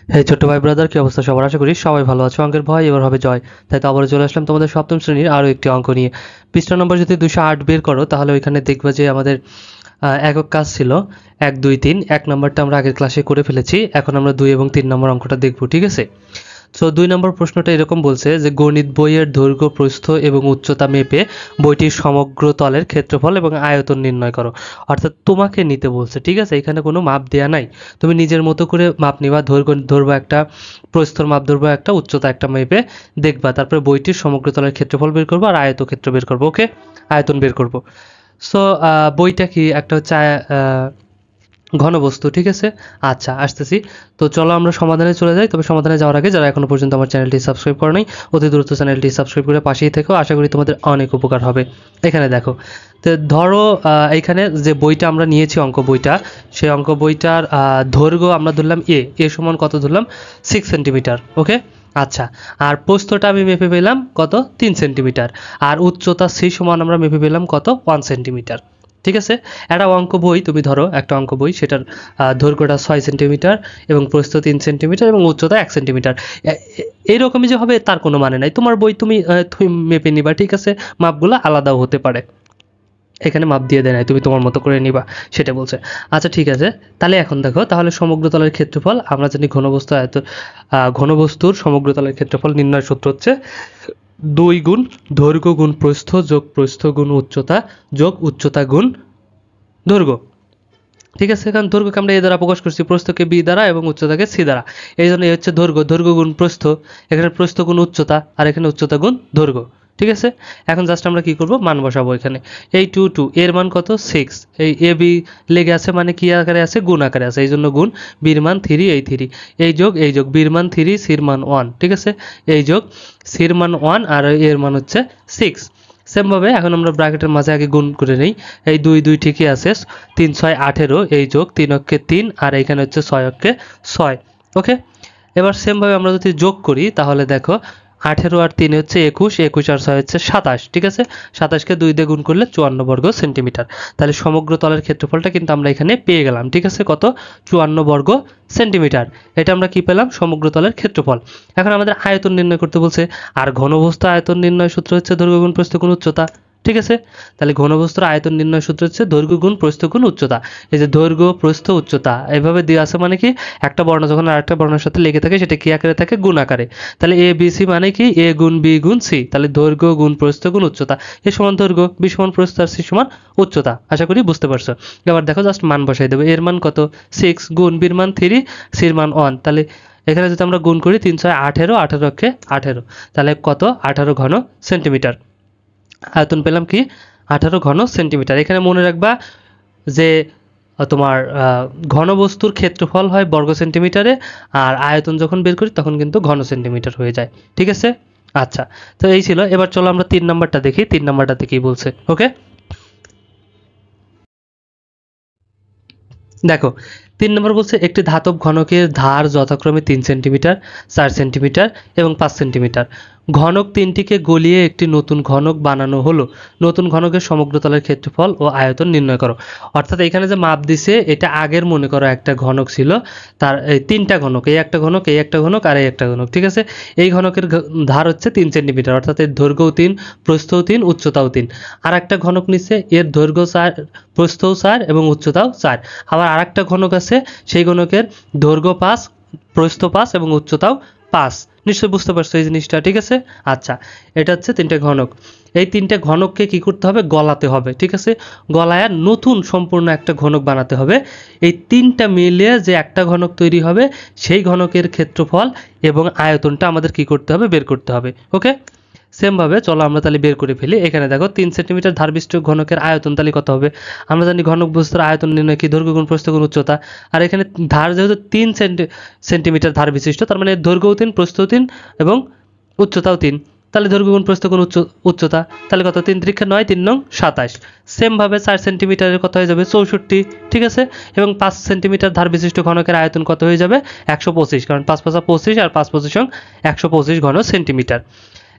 হে ছোট্ট ভাই ব্রাদার, কি অবস্থা সবার? আশা করি সবাই ভালো আছো। অঙ্কের ভয় এবার হবে জয়। তাই তো আবারও চলে আসলাম তোমাদের সপ্তম শ্রেণীর আরও একটি অঙ্ক নিয়ে। পৃষ্ঠা নম্বর যদি 208 বের করো তাহলে ওইখানে দেখবে যে আমাদের একক কাজ ছিল 1 2 3। 1 নম্বরটা আমরা আগের ক্লাসে করে ফেলেছি, এখন আমরা 2 এবং 3 নম্বর অঙ্কটা দেখব, ঠিক আছে? সো 2 নম্বর প্রশ্নটা এরকম বলছে যে গণিত বইয়ের দৈর্ঘ্য, প্রস্থ এবং উচ্চতা মেপে বইটির সমগ্র তলের ক্ষেত্রফল এবং আয়তন নির্ণয় করো। অর্থাৎ তোমাকে নিতে বলছে, ঠিক আছে? এখানে কোনো মাপ দেয়া নাই, তুমি নিজের মতো করে মাপ নিবা। দৈর্ঘ্য ধরবা একটা, প্রস্থর মাপ ধরবা একটা, উচ্চতা একটা মেপে দেখবা, তারপরে বইটির সমগ্র তলের ক্ষেত্রফল বের করবো আর আয়তক্ষেত্র বের করবো। ওকে, আয়তন বের করবো। সো বইটা কি একটা হচ্ছে ঘনবস্তু, ঠিক আছে? আচ্ছা, আসতেছি। তো চলো আমরা সমাধানে চলে যাই। তবে সমাধানে যাওয়ার আগে যারা এখনো পর্যন্ত আমার চ্যানেলটি সাবস্ক্রাইব করো নাই, অতি দ্রুত চ্যানেলটি সাবস্ক্রাইব করে পাশেই থেকো, আশা করি তোমাদের অনেক উপকার হবে। এখানে দেখো, তো ধরো এইখানে যে বইটা আমরা নিয়েছি, অঙ্ক বইটা, সেই অঙ্ক বইটার দৈর্ঘ্য আমরা ধরলাম এ সমান কত ধরলাম? 6 সেন্টিমিটার। ওকে, আচ্ছা। আর প্রস্থটা আমি মেপে পেলাম কত? 3 সেন্টিমিটার। আর উচ্চতা সি সমান আমরা মেপে পেলাম কত? 1 সেন্টিমিটার। ঠিক আছে? একটা অঙ্ক বই তুমি ধরো, একটা অঙ্ক বই, সেটার দৈর্ঘ্যটা 6 সেন্টিমিটার এবং প্রস্থ 3 সেন্টিমিটার এবং উচ্চতা 1 সেন্টিমিটার। এইরকমই যে হবে তার কোনো মানে নাই। তোমার বই তুমি তুমি মেপে নিবা, ঠিক আছে? মাপগুলো আলাদাও হতে পারে, এখানে মাপ দিয়ে দেয় নাই, তুমি তোমার মতো করে নিবা, সেটা বলছে। আচ্ছা ঠিক আছে, তাহলে এখন দেখো, তাহলে সমগ্র তলের ক্ষেত্রফল আমরা জানি ঘনবস্তু ঘনবস্তুর সমগ্র তলের ক্ষেত্রফল নির্ণয় সূত্র হচ্ছে 2 গুণ দৈর্ঘ্য গুণ প্রস্থ যোগ প্রস্থ গুণ উচ্চতা যোগ উচ্চতা গুণ দৈর্ঘ্য। ঠিক আছে, কারণ দৈর্ঘ্যকে আমরা এ দ্বারা প্রকাশ করছি, প্রস্থকে বি দ্বারা এবং উচ্চতাকে সি দ্বারা। এই জন্য এই হচ্ছে দৈর্ঘ্য, দৈর্ঘ্য গুণ প্রস্থ, এখানে প্রস্থ গুণ উচ্চতা, আর এখানে উচ্চতা গুণ দৈর্ঘ্য। ঠিক আছে, এখন জাস্ট আমরা কি করব? মান বসাবো এখানে। এই 2 2 এর মান কত? 6। এই এ বি লেগে আছে মানে কি আকারে আছে? গুণ আকারে আছে, এই জন্য গুণ। বির মান 3, এই 3, এই যোগ বির মান 3, সির মান 1, ঠিক আছে? এই যোগ সির মান 1 আর এর মান হচ্ছে 6। সেমভাবে এখন আমরা ব্র্যাকেটের মাঝে আগে গুণ করে নেই। এই 2 2 ঠিকই আছে, 3 6 18, এই যোগ 3 অক্ষে 3 আর এখানে হচ্ছে 6 অক্ষে 6। ওকে, এবার সেমভাবে আমরা যদি যোগ করি তাহলে দেখো 18 আর 3 হচ্ছে 21, 21 আর 6 হচ্ছে 27, ঠিক আছে? 27কে 2 দিয়ে গুণ করলে 54 বর্গ সেন্টিমিটার। তাহলে সমগ্র তলের ক্ষেত্রফলটা কিন্তু আমরা এখানে পেয়ে গেলাম, ঠিক আছে? কত? 54 বর্গ সেন্টিমিটার। এটা আমরা কি পেলাম? সমগ্র তলের ক্ষেত্রফল। এখন আমাদের আয়তন নির্ণয় করতে বলছে, আর ঘনবস্তু আয়তন নির্ণয় সূত্র হচ্ছে দৈর্ঘ্য গুণ প্রস্থ গুণ উচ্চতা, ঠিক আছে? তাহলে ঘনবস্তুর আয়তন নির্ণয় সূত্র হচ্ছে দৈর্ঘ্য গুণ প্রস্থ গুণ উচ্চতা। এই যে দৈর্ঘ্য প্রস্থ উচ্চতা এভাবে দেওয়া আছে, মানে কি একটা বর্ণ যখন আরেকটা বর্ণের সাথে লেগে থাকে সেটা কি আকারে থাকে? গুণ আকারে। তাহলে এ বি সি মানে কি? এ গুণ বি গুণ সি। তাহলে দৈর্ঘ্য গুণ প্রস্থ গুণ উচ্চতা, এ সমান দৈর্ঘ্য, বি সমান প্রস্থ আর সি সমান উচ্চতা। আশা করি বুঝতে পারছো। এবার দেখো, জাস্ট মান বসাই দেবো। এর মান কত? 6 গুণ বির মান 3, সির মান 1। তাহলে এখানে যদি আমরা গুণ করি 3 6 18, 18 অক্ষে 18, তাহলে কত? 18 ঘন সেন্টিমিটার। আয়তন পেলাম কি? 18 ঘন সেন্টিমিটার। এখানে মনে রাখবা যে তোমার ঘনবস্তুর ক্ষেত্রফল হয় বর্গ সেন্টিমিটারে, আর আয়তন যখন বের করি তখন কিন্তু ঘন সেন্টিমিটার হয়ে যায়, ঠিক আছে? আচ্ছা, তো এই ছিল। এবার চলো আমরা 3 নাম্বারটা দেখি, 3 নাম্বারটাতে কি বলছে। ওকে, দেখো 3 নম্বর বলছে একটি ধাতব ঘনকের ধার যথাক্রমে 3 সেন্টিমিটার, 4 সেন্টিমিটার এবং 5 সেন্টিমিটার। ঘনক তিনটিকে গলিয়ে একটি নতুন ঘনক বানানো হলো। নতুন ঘনকের সমগ্র তলের ক্ষেত্রফল ও আয়তন নির্ণয় করো। অর্থাৎ এখানে যে মাপ দিছে এটা আগের মনে করো একটা ঘনক ছিল, তার এই 3টা ঘনক, এই একটা ঘনক, এই একটা ঘনক আর এই একটা ঘনক, ঠিক আছে? এই ঘনকের ধার হচ্ছে 3 সেন্টিমিটার, অর্থাৎ এর দৈর্ঘ্যও 3, প্রস্থও 3, উচ্চতাও 3। আর একটা ঘনক নিচ্ছে, এর দৈর্ঘ্য 4, প্রস্থও 4 এবং উচ্চতাও 4। আবার আরেকটা ঘনক আছে, সেই ঘনকের দৈর্ঘ্য 5, প্রস্থ 5 এবং উচ্চতাও 5। নিশ্চয়ই বুঝতে পারছো এই জিনিসটা, ঠিক আছে? আচ্ছা, এটা হচ্ছে 3টে ঘনক। এই 3টে ঘনককে কি করতে হবে? গলাতে হবে, ঠিক আছে? গলায় নতুন সম্পূর্ণ একটা ঘনক বানাতে হবে। এই 3টা মিলিয়ে যে একটা ঘনক তৈরি হবে, সেই ঘনকের ক্ষেত্রফল এবং আয়তনটা আমাদের কি করতে হবে? বের করতে হবে। ওকে, সেমভাবে চলো আমরা তাহলে বের করে ফেলি। এখানে দেখো 3 সেন্টিমিটার ধারবিশিষ্ট ঘনকের আয়তন তাহলে কত হবে? আমরা জানি ঘনক বস্তুর আয়তন নির্ণয় কি? দৈর্ঘ্য গুণ প্রস্থ গুণ উচ্চতা। আর এখানে ধার যেহেতু 3 সেন্টিমিটার ধার বিশিষ্ট, তার মানে দৈর্ঘ্যও 3, প্রস্থও 3 এবং উচ্চতাও 3। তাহলে দৈর্ঘ্য গুণ প্রস্থ গুণ উচ্চতা, তাহলে কত? 3 3 9, 3 9 27। সেমভাবে 4 সেন্টিমিটারের কত হয়ে যাবে? 64, ঠিক আছে? এবং 5 সেন্টিমিটার ধার বিশিষ্ট ঘনকের আয়তন কত হয়ে যাবে? 125, কারণ 5 5 25 আর 5 25 125 ঘন সেন্টিমিটার।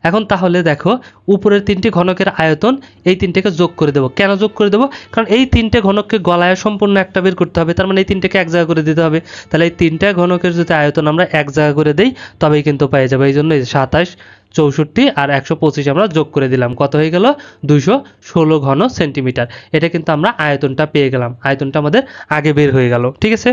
এখন তাহলে দেখো উপরের 3টি ঘনকের আয়তন এই 3টেকে যোগ করে দেবো। কেন যোগ করে দেবো? কারণ এই 3টে ঘনককে গলায় সম্পূর্ণ একটা বের করতে হবে, তার মানে এই 3টেকে এক জায়গা করে দিতে হবে। তাহলে এই 3টা ঘনকের যদি আয়তন আমরা এক জায়গা করে দেই তবেই কিন্তু পেয়ে যাবো। এই জন্য 27, 64 আর 125 আমরা যোগ করে দিলাম, কত হয়ে গেল? 216 ঘন সেন্টিমিটার। এটা কিন্তু আমরা আয়তনটা পেয়ে গেলাম, আয়তনটা আমাদের আগে বের হয়ে গেল। ঠিক আছে,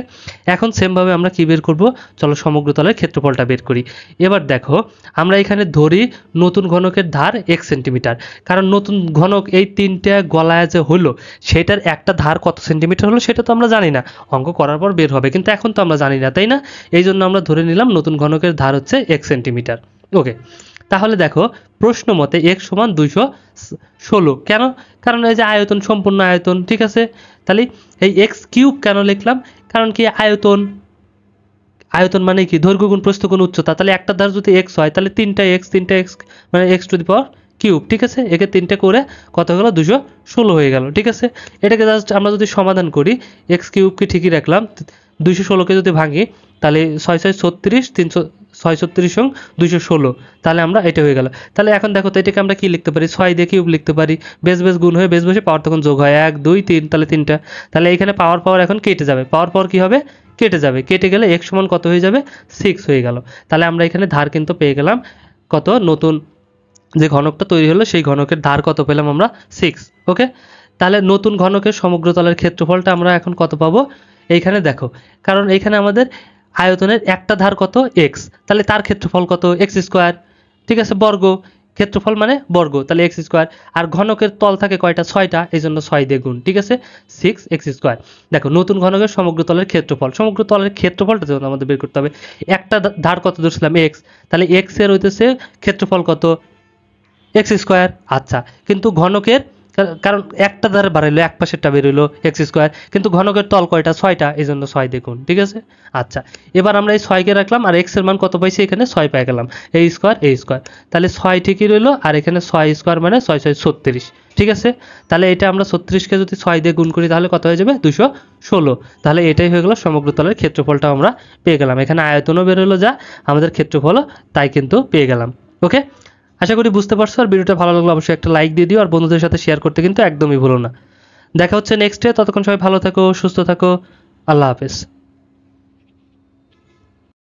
এখন সেমভাবে আমরা কি বের করব? চলো সমগ্র তলের ক্ষেত্রফলটা বের করি। এবার দেখো আমরা এখানে ধরি নতুন ঘনকের ধার 1 সেন্টিমিটার, কারণ নতুন ঘনক এই 3টা গলায় যে হলো সেটার একটা ধার কত সেন্টিমিটার হলো সেটা তো আমরা জানি না, অঙ্ক করার পর বের হবে, কিন্তু এখন তো আমরা জানি না, তাই না? এই জন্য আমরা ধরে নিলাম নতুন ঘনকের ধার হচ্ছে 1 সেন্টিমিটার। ওকে, তাহলে দেখো প্রশ্ন মতে x সমান 216 কেন? কারণ এই যে আয়তন, সম্পূর্ণ আয়তন। ঠিক আছে, তাহলে এই এক্স কিউব কেন লিখলাম? কারণ কি আয়তন, আয়তন মানে কি? দৈর্ঘ্য গুণ প্রস্থ গুণ উচ্চতা। তাহলে একটা ধার যদি x হয় তাহলে 3টা x মানে x to the power cube. ঠিক আছে, একে 3টে করে কত হলো? 216 হয়ে গেল। ঠিক আছে, এটাকে জাস্ট আমরা যদি সমাধান করি, x কিউবকে ঠিকই রাখলাম, 216কে যদি ভাঙি তাহলে 6 6 36, 336 সং 216, তাহলে আমরা এটা হয়ে গেল। তাহলে এখন দেখো তো এটাকে আমরা কি লিখতে পারি? 6 দিয়ে কিউব লিখতে পারি, বেস বেস গুণ হয়ে বেস বসে পাওয়ার তখন যোগ হয়, 1 2 3, তাহলে 3টা। তাহলে এখানে পাওয়ার এখন কেটে যাবে, পাওয়ার কি হবে? কেটে যাবে, কেটে গেলে x সমান কত হয়ে যাবে? 6 হয়ে গেল। তাহলে আমরা এখানে ধার কিন্তু পেয়ে গেলাম কত? নতুন যে ঘনকটা তৈরি হলো সেই ঘনকের ধার কত পেলাম আমরা? 6। ওকে, তাহলে নতুন ঘনকের সমগ্র তলের ক্ষেত্রফলটা আমরা এখন কত পাবো? এইখানে দেখো, কারণ এইখানে আমাদের আয়তনের একটা ধার কত? x, তাহলে তার ক্ষেত্রফল কত? x square. ঠিক আছে, বর্গ, ক্ষেত্রফল মানে বর্গ, তাহলে x স্কোয়ার। আর ঘনকের তল থাকে কয়টা? 6টা, এই জন্য 6 দিয়ে গুণ। ঠিক আছে, 6x স্কোয়ার। দেখো নতুন ঘনকের সমগ্র তলের ক্ষেত্রফল, সমগ্র তলের ক্ষেত্রফলটা যেমন আমাদের বের করতে হবে। একটা ধার কত ধরছিলাম? x, তাহলে x এর হইতেছে ক্ষেত্রফল কত? x square. আচ্ছা, কিন্তু ঘনকের, কারণ একটা ধারে বাড়াইলো, এক পাশেরটা বেরোলো x স্কোয়ার, কিন্তু ঘনকের তল কয়টা? 6টা, এই জন্য 6 দেখুন। ঠিক আছে, আচ্ছা, এবার আমরা এই 6কে রাখলাম আর x এর মান কত পাইছি? এখানে 6 পেয়ে গেলাম, a স্কোয়ার তাহলে 6 ঠিকই রইলো, আর এখানে 6 স্কোয়ার মানে 6 6 36। ঠিক আছে, তাহলে এটা আমরা 36কে যদি 6 দিয়ে গুণ করি তাহলে কত হয়ে যাবে? 216। তাহলে এটাই হয়ে গেল সমগ্র তলের ক্ষেত্রফলটা আমরা পেয়ে গেলাম। এখানে আয়তনও বের হলো যা, আমাদের ক্ষেত্রফলও তাই কিন্তু পেয়ে গেলাম। ওকে, আশা করি বুঝতে পারছো। আর ভিডিওটা ভালো লাগলে অবশ্যই একটা লাইক দিয়ে দিও, আর বন্ধুদের সাথে শেয়ার করতে কিন্তু একদমই ভুলো না। দেখা হচ্ছে নেক্সট ডে, ততক্ষণ সবাই ভালো থাকো, সুস্থ থাকো, আল্লাহ হাফেজ।